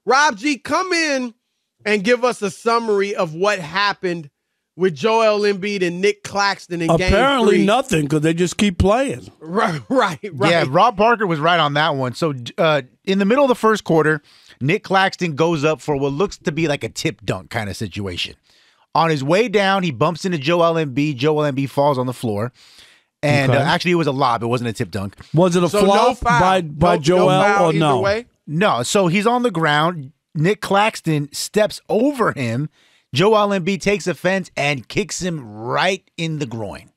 Rob G, come in and give us a summary of what happened with Joel Embiid and Nic Claxton in Game 3. Apparently nothing, because they just keep playing. Right. Yeah, Rob Parker was right on that one. So in the middle of the first quarter, Nic Claxton goes up for what looks to be like a tip dunk kind of situation. On his way down, he bumps into Joel Embiid. Joel Embiid falls on the floor. And actually, it was a lob. It wasn't a tip dunk. Was it a flop by Joel or no? Way? No. So he's on the ground. Nic Claxton steps over him. Joel Embiid takes offense and kicks him right in the groin.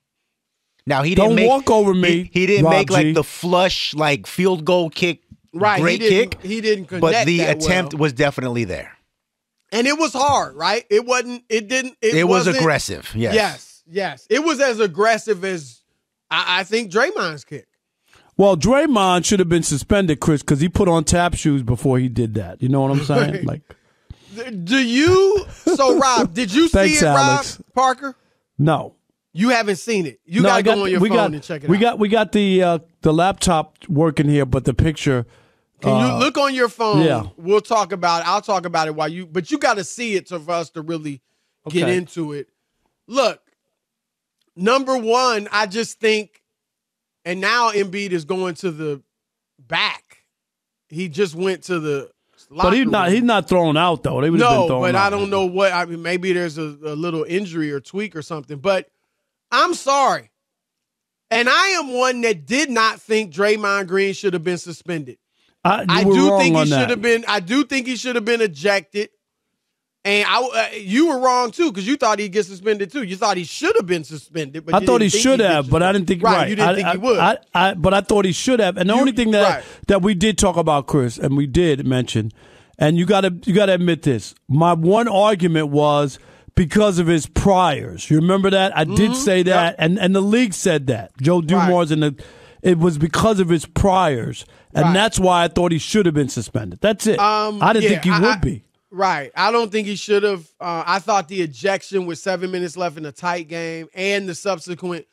Now he didn't walk over me. He didn't Rob make G. like the flush, like field goal kick, great kick. He didn't connect. But the that attempt well. was definitely there. And it was hard, right? It wasn't. It didn't. It was wasn't, aggressive. Yes. It was as aggressive as I think Draymond's kick. Well, Draymond should have been suspended, Chris, because he put on tap shoes before he did that. You know what I'm saying? Right. Like. Do you? So, Rob, did you Thanks, see it, Alex. Rob Parker? No. You haven't seen it. You got to go on your phone and check it out. We got the laptop working here, but the picture. Can you look on your phone? Yeah. We'll talk about it. I'll talk about it while you. But you got to see it for us to really get into it. Look, number one, I just think, and now Embiid is going to the back. He just went to the. But he's not thrown out, though. They would have been thrown but out. I don't know what. I mean, maybe there's a little injury or tweak or something. But I'm sorry. And I am one that did not think Draymond Green should have been suspended. I do think he should have been. I do think he should have been ejected. And you were wrong, too, because you thought he'd get suspended, too. You thought he should have been suspended. But I thought he should have, but I didn't think right. You didn't think he would. But I thought he should have. And the only thing that we did talk about, Chris, and we did mention, and you got to admit this. My one argument was because of his priors. You remember that? I did say that, and the league said that. Joe Dumars it was because of his priors, and that's why I thought he should have been suspended. That's it. I didn't think he would be. Right. I don't think he should have. I thought the ejection with 7 minutes left in a tight game and the subsequent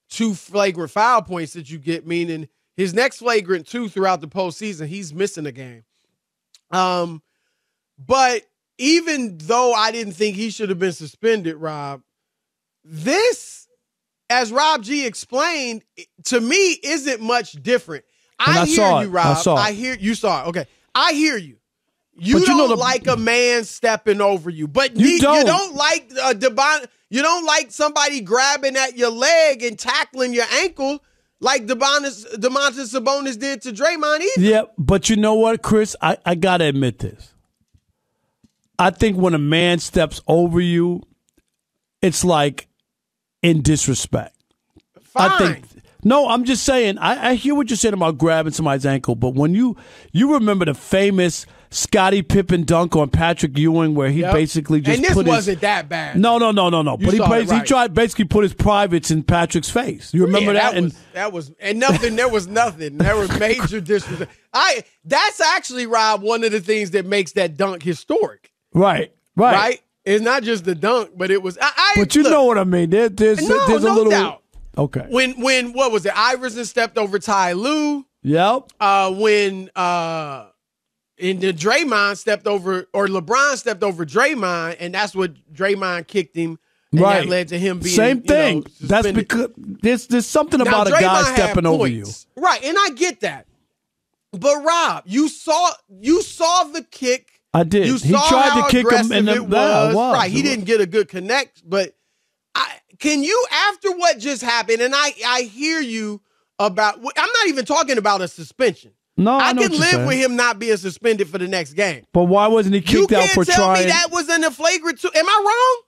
2 flagrant foul points that you get, meaning his next flagrant 2 throughout the postseason, he's missing a game. But even though I didn't think he should have been suspended, Rob, this, as Rob G explained, to me isn't much different. I hear you, Rob. I hear you saw it. Okay. I hear you. You don't like a man stepping over you, but you don't like you don't like somebody grabbing at your leg and tackling your ankle like Domantas Sabonis did to Draymond either. Yeah, but you know what, Chris? I got to admit this. I think when a man steps over you, it's like in disrespect. Fine. I'm just saying, I hear what you're saying about grabbing somebody's ankle, but when you remember the famous Scottie Pippen dunk on Patrick Ewing where he basically just wasn't that bad. No. But he tried basically put his privates in Patrick's face. You remember that? There was nothing. There was major disrespect. That's actually, Rob, one of the things that makes that dunk historic. Right. It's not just the dunk, but it was. But you know what I mean. There's a little doubt. Okay. When what was it? Iverson stepped over Ty Lue. Yep. When Draymond stepped over, or LeBron stepped over Draymond, and that's what Draymond kicked him. And that led to him being same thing. That's suspended. because there's something about a guy stepping over you. Right, and I get that. But Rob, you saw the kick. I did. You saw he tried how to kick him in the was. Right, he didn't get a good connect, but can you, after what just happened, and I hear you about, I'm not even talking about a suspension. No, I can live with him not being suspended for the next game. But why wasn't he kicked out for trying? You can't tell me that was in a flagrant 2. Am I wrong?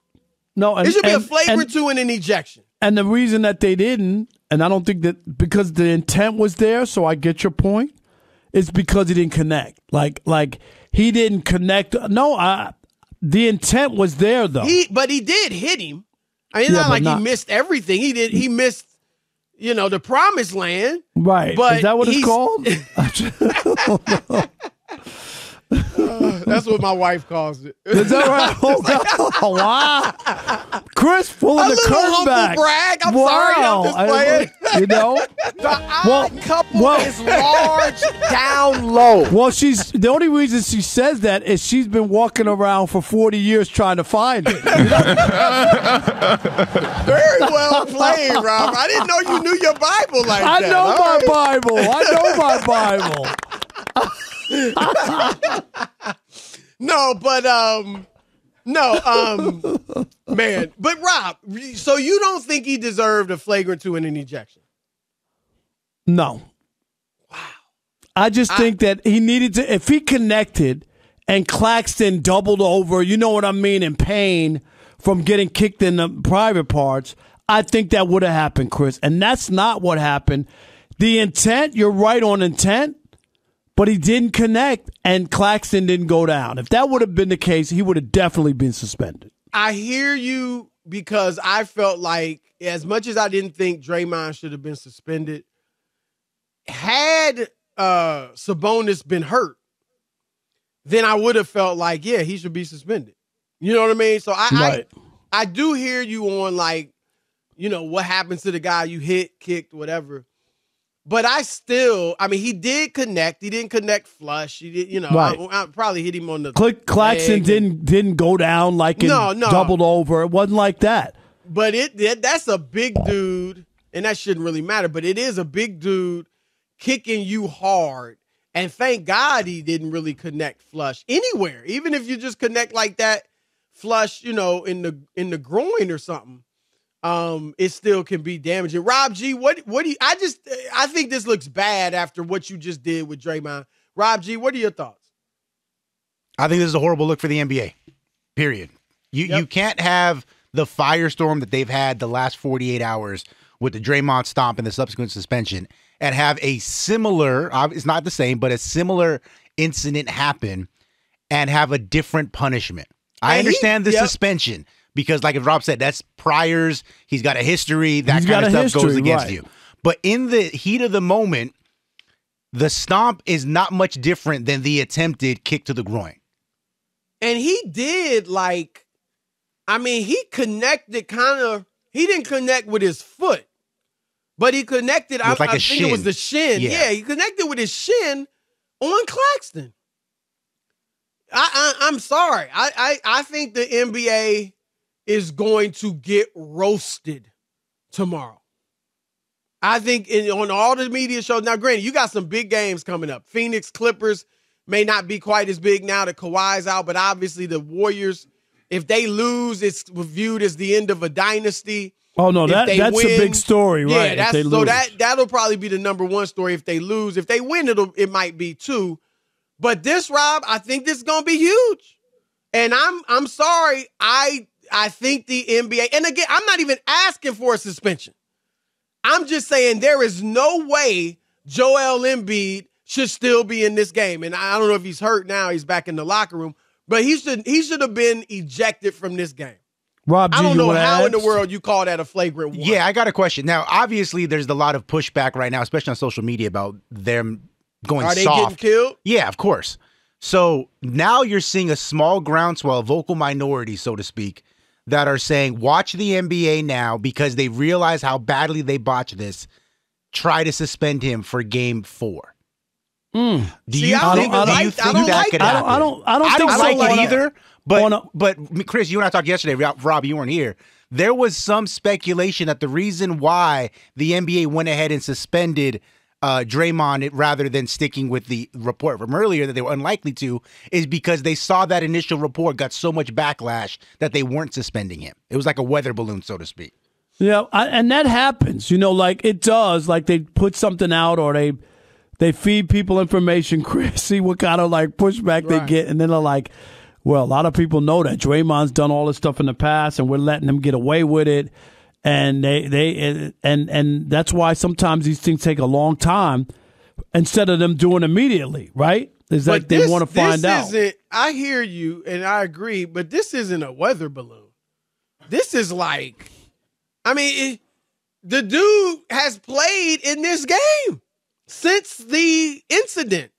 No. It should be a flagrant 2 and an ejection. And the reason that they didn't, and I don't think that, because the intent was there, so I get your point, is because he didn't connect. Like he didn't connect. No, the intent was there, though. But he did hit him. I mean, it's not he missed everything. He missed, the promised land. Right. But is that what it's called? That's what my wife calls it. Is that right? Oh, wow. Chris pulling the curtain back. Brag. I'm sorry. I'm just playing. You know? The odd couple is large down low. Well, the only reason she says that is she's been walking around for 40 years trying to find it. Very well played, Rob. I didn't know you knew your Bible like that. I know my Bible. Man. But Rob, so you don't think he deserved a flagrant 2 and an ejection? No. Wow. I just think that he needed to, if he connected and Claxton doubled over, you know what I mean, in pain from getting kicked in the private parts, I think that would have happened, Chris. And that's not what happened. The intent, you're right on intent, but he didn't connect and Claxton didn't go down. If that would have been the case, he would have definitely been suspended. I hear you because I felt like as much as I didn't think Draymond should have been suspended, had Sabonis been hurt, then I would have felt like, yeah, he should be suspended. You know what I mean? So I do hear you on like, you know, what happens to the guy you hit, kicked, whatever. But he did connect. He didn't connect flush. He did, you know, right. I probably hit him on the Claxton didn't go down like doubled over. It wasn't like that. But that's a big dude, and that shouldn't really matter. But it is a big dude kicking you hard. And thank God he didn't really connect flush anywhere. Even if you just connect like that flush, you know, in the groin or something, it still can be damaging. Rob G, what do you? I think this looks bad after what you just did with Draymond. Rob G, what are your thoughts? I think this is a horrible look for the NBA. Period. You can't have the firestorm that they've had the last 48 hours with the Draymond stomp and the subsequent suspension, and have a similar, it's not the same, but a similar incident happen and have a different punishment. I understand the suspension because, like Rob said, that's priors. He's got a history. That kind of stuff goes against you. But in the heat of the moment, the stomp is not much different than the attempted kick to the groin. And he did he connected he didn't connect with his foot. But he connected, I think it was the shin. Yeah, he connected with his shin on Claxton. I'm sorry. I think the NBA is going to get roasted tomorrow. I think on all the media shows. Now, granted, you got some big games coming up. Phoenix Clippers may not be quite as big now that Kawhi's out, but obviously the Warriors, if they lose, it's viewed as the end of a dynasty. Oh, no, that's a big story, right? Yeah, that'll probably be the number one story if they lose. If they win, it might be 2. But this, Rob, I think this is going to be huge. And I'm sorry, I think the NBA, and again, I'm not even asking for a suspension. I'm just saying there is no way Joel Embiid should still be in this game. And I don't know if he's hurt now, he's back in the locker room, but he should have been ejected from this game. Rob G, I don't know how in the world you call that a flagrant 1. Yeah, I got a question. Now, obviously, there's a lot of pushback right now, especially on social media, about them going soft. Are they getting killed? Yeah, of course. So now you're seeing a small groundswell, vocal minority, so to speak, that are saying, watch the NBA now because they realize how badly they botched this. Try to suspend him for game 4. Do you think that could happen? I don't like it either. But Chris, you and I talked yesterday. Rob, you weren't here. There was some speculation that the reason why the NBA went ahead and suspended Draymond rather than sticking with the report from earlier that they were unlikely to is because they saw that initial report got so much backlash that they weren't suspending him. It was like a weather balloon, so to speak. Yeah, and that happens. You know, like it does. Like they put something out or they feed people information, Chris, see what kind of like pushback they get, and then they're like, well, a lot of people know that Draymond's done all this stuff in the past, and we're letting him get away with it, and and that's why sometimes these things take a long time instead of them doing immediately, right? Is like they want to find out. I hear you, and I agree, but this isn't a weather balloon. This is like, the dude has played in this game since the incident.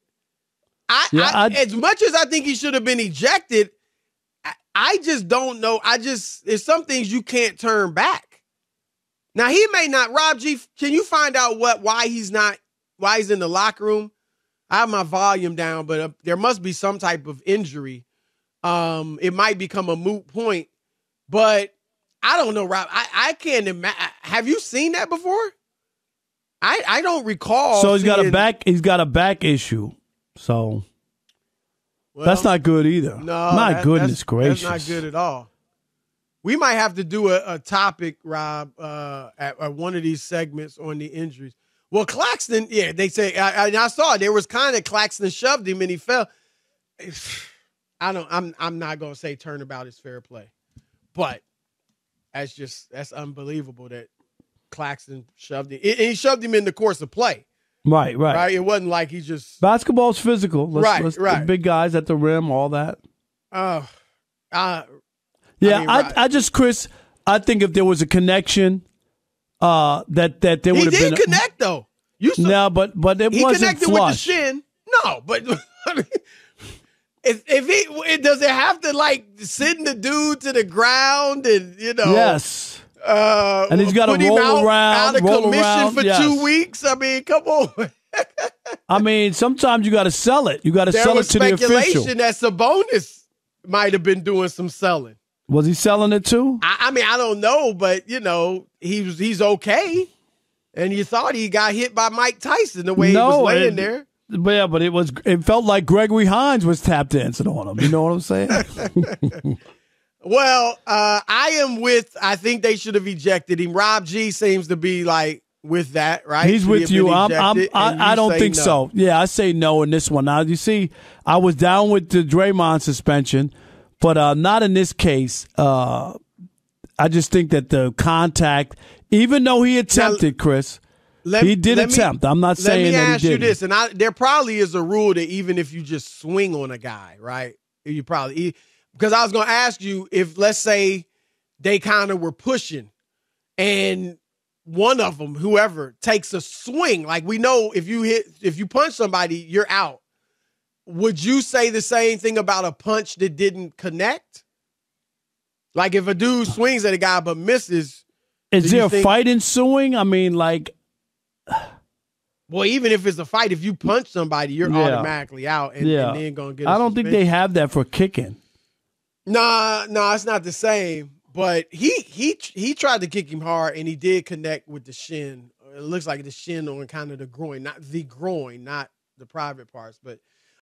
As much as I think he should have been ejected, I just don't know. There's some things you can't turn back. Now he may not. Rob G, can you find out why he's in the locker room? I have my volume down, but there must be some type of injury. It might become a moot point, but I don't know, Rob. I can't imagine. Have you seen that before? I don't recall. So he's got a back issue. So that's not good either. No, my goodness gracious, that's not good at all. We might have to do a topic, Rob, at one of these segments on the injuries. Well, Claxton, yeah, they say I saw it. There was kind of Claxton shoved him and he fell. I'm not gonna say turnabout is fair play, but that's unbelievable that Claxton shoved him. And he shoved him in the course of play. Right. It wasn't like he just basketball's physical. Right. The big guys at the rim, all that. Chris, I think if there was a connection, that there would have been. He did connect though. But it wasn't connected flush. With the shin. No, but I mean, if does it have to like send the dude to the ground and yes. And he's got to roll around, out of commission for 2 weeks. I mean, come on. I mean, sometimes you got to sell it. You got to sell it to the official. There was speculation that Sabonis might have been doing some selling. Was he selling it too? I mean, I don't know, but he's okay. And you thought he got hit by Mike Tyson the way he was laying there. Yeah, but it felt like Gregory Hines was tap dancing on him. You know what I'm saying? Well, I think they should have ejected him. Rob G seems to be like with that, right? He's with you. I don't think so. Yeah, I say no in this one. Now, you see, I was down with the Draymond suspension, but not in this case. I just think that the contact, even though he attempted, Chris, he did attempt. I'm not saying that he didn't. Let me ask you this, and there probably is a rule that even if you just swing on a guy, right, you probably – because I was going to ask you if, let's say, they kind of were pushing and one of them, whoever, takes a swing. Like we know if you punch somebody, you're out. Would you say the same thing about a punch that didn't connect? Like if a dude swings at a guy but misses. Is there a fight ensuing? I mean, like. Well, even if it's a fight, if you punch somebody, you're automatically out and then going to get a I don't think they have that for kicking. No, it's not the same. But he tried to kick him hard, and he did connect with the shin. It looks like the shin on kind of the groin, not the private parts. But